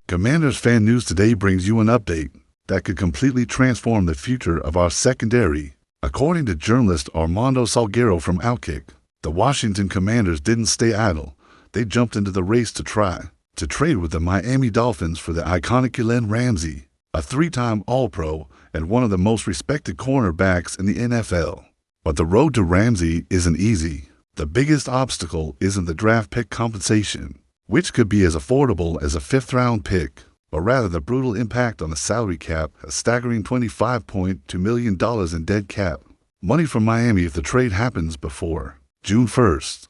Commanders Fan News today brings you an update that could completely transform the future of our secondary. According to journalist Armando Salguero from Outkick, the Washington Commanders didn't stay idle. They jumped into the race to try to trade with the Miami Dolphins for the iconic Elen Ramsay, a three-time All-Pro and one of the most respected cornerbacks in the NFL. But the road to Ramsay isn't easy. The biggest obstacle isn't the draft pick compensation, which could be as affordable as a fifth-round pick, but rather the brutal impact on the salary cap, a staggering $25.2 million in dead cap money from Miami if the trade happens before June 1st.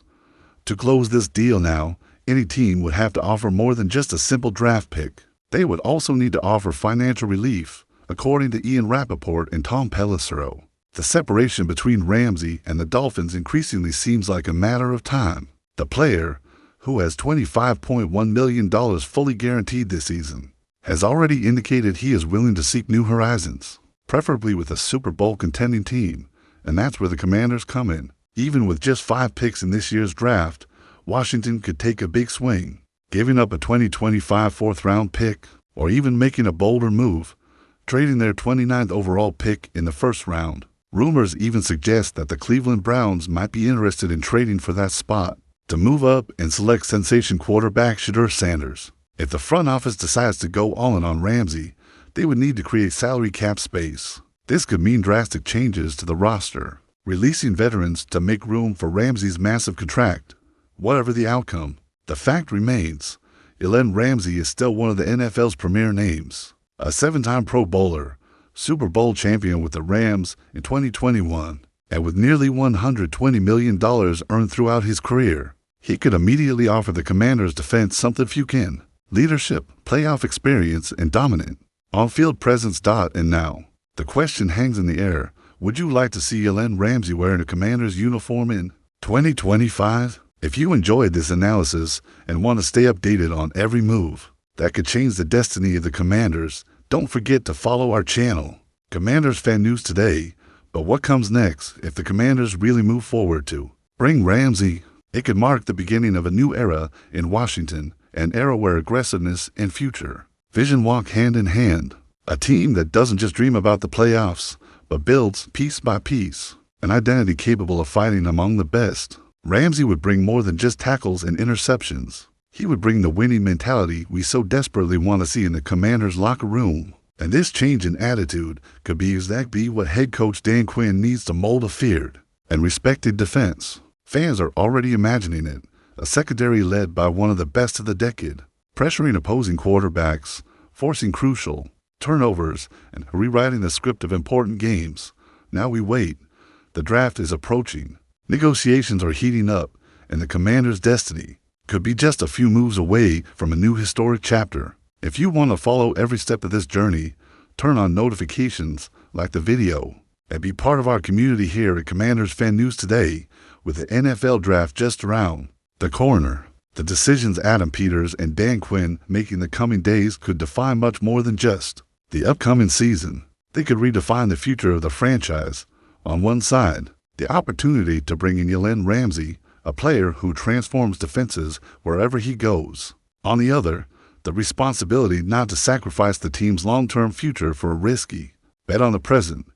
To close this deal now, any team would have to offer more than just a simple draft pick. They would also need to offer financial relief, according to Ian Rappaport and Tom Pelissero. The separation between Ramsay and the Dolphins increasingly seems like a matter of time. The player, who has $25.1 million fully guaranteed this season, has already indicated he is willing to seek new horizons, preferably with a Super Bowl contending team, and that's where the Commanders come in. Even with just 5 picks in this year's draft, Washington could take a big swing, giving up a 2025 fourth-round pick, or even making a bolder move, trading their 29th overall pick in the first round. Rumors even suggest that the Cleveland Browns might be interested in trading for that spot to move up and select sensation quarterback Shedeur Sanders. If the front office decides to go all in on Ramsay, they would need to create salary cap space. This could mean drastic changes to the roster, releasing veterans to make room for Ramsay's massive contract. Whatever the outcome, the fact remains, Elen Ramsay is still one of the NFL's premier names. A 7-time Pro Bowler, Super Bowl champion with the Rams in 2021, and with nearly $120 million earned throughout his career, he could immediately offer the Commanders' defense something few can: leadership, playoff experience, and dominant on-field presence. And now, the question hangs in the air: would you like to see Elen Ramsay wearing a Commanders uniform in 2025? If you enjoyed this analysis and want to stay updated on every move that could change the destiny of the Commanders, don't forget to follow our channel, Commanders Fan News Today. But what comes next if the Commanders really move forward to bring Ramsay? It could mark the beginning of a new era in Washington, an era where aggressiveness and future vision walk hand in hand. A team that doesn't just dream about the playoffs, but builds piece by piece an identity capable of fighting among the best. Ramsay would bring more than just tackles and interceptions. He would bring the winning mentality we so desperately want to see in the Commanders' locker room. And this change in attitude could be exactly what head coach Dan Quinn needs to mold a feared and respected defense. Fans are already imagining it, a secondary led by one of the best of the decade, pressuring opposing quarterbacks, forcing crucial turnovers, and rewriting the script of important games. Now we wait. The draft is approaching. Negotiations are heating up, and the Commanders' destiny could be just a few moves away from a new historic chapter. If you want to follow every step of this journey, turn on notifications, like the video, and be part of our community here at Commanders Fan News Today. With the NFL Draft just around the corner, the decisions Adam Peters and Dan Quinn make in the coming days could define much more than just the upcoming season. They could redefine the future of the franchise. On one side, the opportunity to bring in Elen Ramsay, a player who transforms defenses wherever he goes. On the other, the responsibility not to sacrifice the team's long-term future for a risky bet on the present.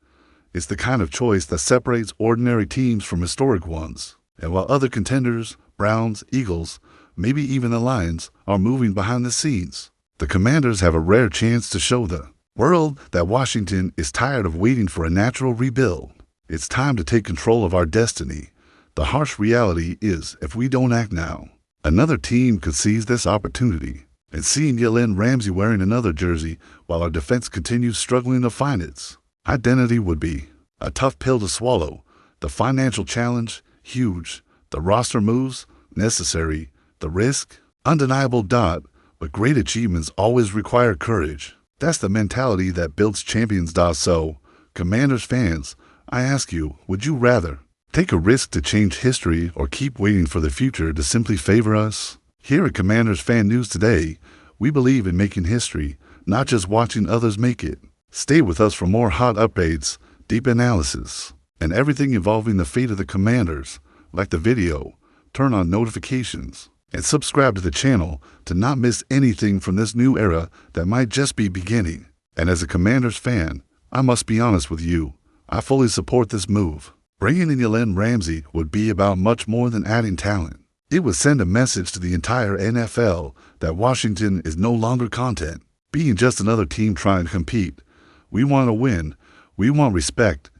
It's the kind of choice that separates ordinary teams from historic ones. And while other contenders, Browns, Eagles, maybe even the Lions, are moving behind the scenes, the Commanders have a rare chance to show the world that Washington is tired of waiting for a natural rebuild. It's time to take control of our destiny. The harsh reality is, if we don't act now, another team could seize this opportunity. And seeing Elen Ramsay wearing another jersey while our defense continues struggling to find its identity would be a tough pill to swallow. The financial challenge, huge. The roster moves, necessary. The risk, undeniable. But great achievements always require courage. That's the mentality that builds champions. So, Commanders fans, I ask you, would you rather take a risk to change history or keep waiting for the future to simply favor us? Here at Commanders Fan News Today, we believe in making history, not just watching others make it. Stay with us for more hot updates, deep analysis, and everything involving the fate of the Commanders. Like the video, turn on notifications, and subscribe to the channel to not miss anything from this new era that might just be beginning. And as a Commanders fan, I must be honest with you, I fully support this move. Bringing in Elen Ramsay would be about much more than adding talent. It would send a message to the entire NFL that Washington is no longer content, being just another team trying to compete. We want to win, we want respect,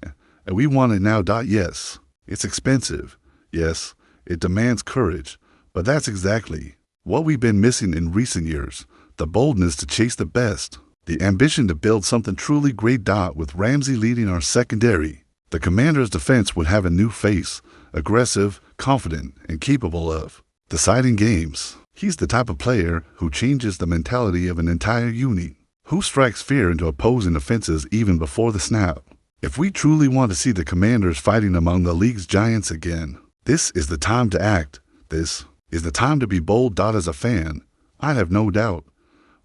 and we want it now. Yes, it's expensive. Yes, it demands courage, but that's exactly what we've been missing in recent years, the boldness to chase the best, the ambition to build something truly great. With Ramsay leading our secondary, the Commanders' defense would have a new face, aggressive, confident, and capable of deciding games. He's the type of player who changes the mentality of an entire unit, who strikes fear into opposing offenses even before the snap. If we truly want to see the Commanders fighting among the league's giants again, this is the time to act. This is the time to be bold. As a fan, I have no doubt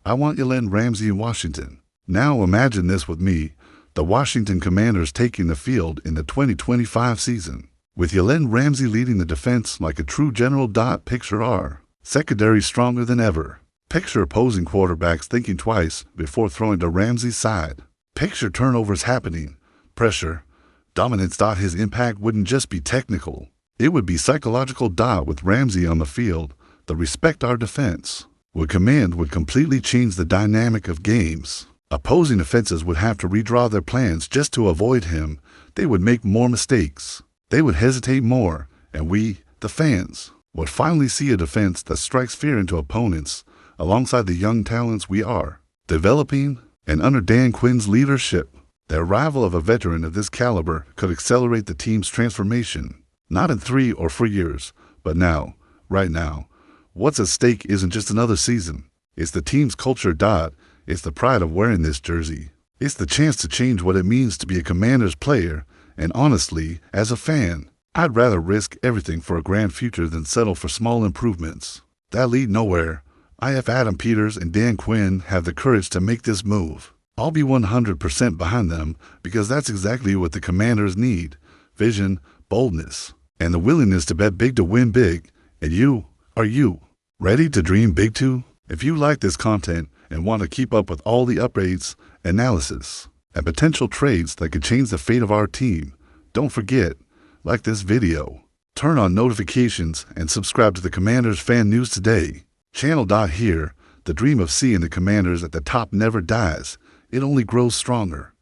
I want Elen Ramsay in Washington. Now imagine this with me, the Washington Commanders taking the field in the 2025 season, with Elen Ramsay leading the defense like a true general. Picture our secondary stronger than ever. Picture opposing quarterbacks thinking twice before throwing to Ramsay's side. Picture turnovers happening, pressure, dominance. His impact wouldn't just be technical, it would be psychological. With Ramsay on the field, the respect our defense would command would completely change the dynamic of games. Opposing offenses would have to redraw their plans just to avoid him. They would make more mistakes. They would hesitate more, and we, the fans, would finally see a defense that strikes fear into opponents alongside the young talents we are developing. And under Dan Quinn's leadership, the arrival of a veteran of this caliber could accelerate the team's transformation. Not in 3 or 4 years, but now, right now. What's at stake isn't just another season. It's the team's culture. It's the pride of wearing this jersey. It's the chance to change what it means to be a Commanders player. And honestly, as a fan, I'd rather risk everything for a grand future than settle for small improvements that lead nowhere. If Adam Peters and Dan Quinn have the courage to make this move, I'll be 100% behind them, because that's exactly what the Commanders need: vision, boldness, and the willingness to bet big to win big. And are you ready to dream big too? If you like this content and want to keep up with all the upgrades, analysis, and potential trades that could change the fate of our team, don't forget, like this video, turn on notifications, and subscribe to the Commanders Fan News Today channel. Here, the dream of seeing the Commanders at the top never dies. It only grows stronger.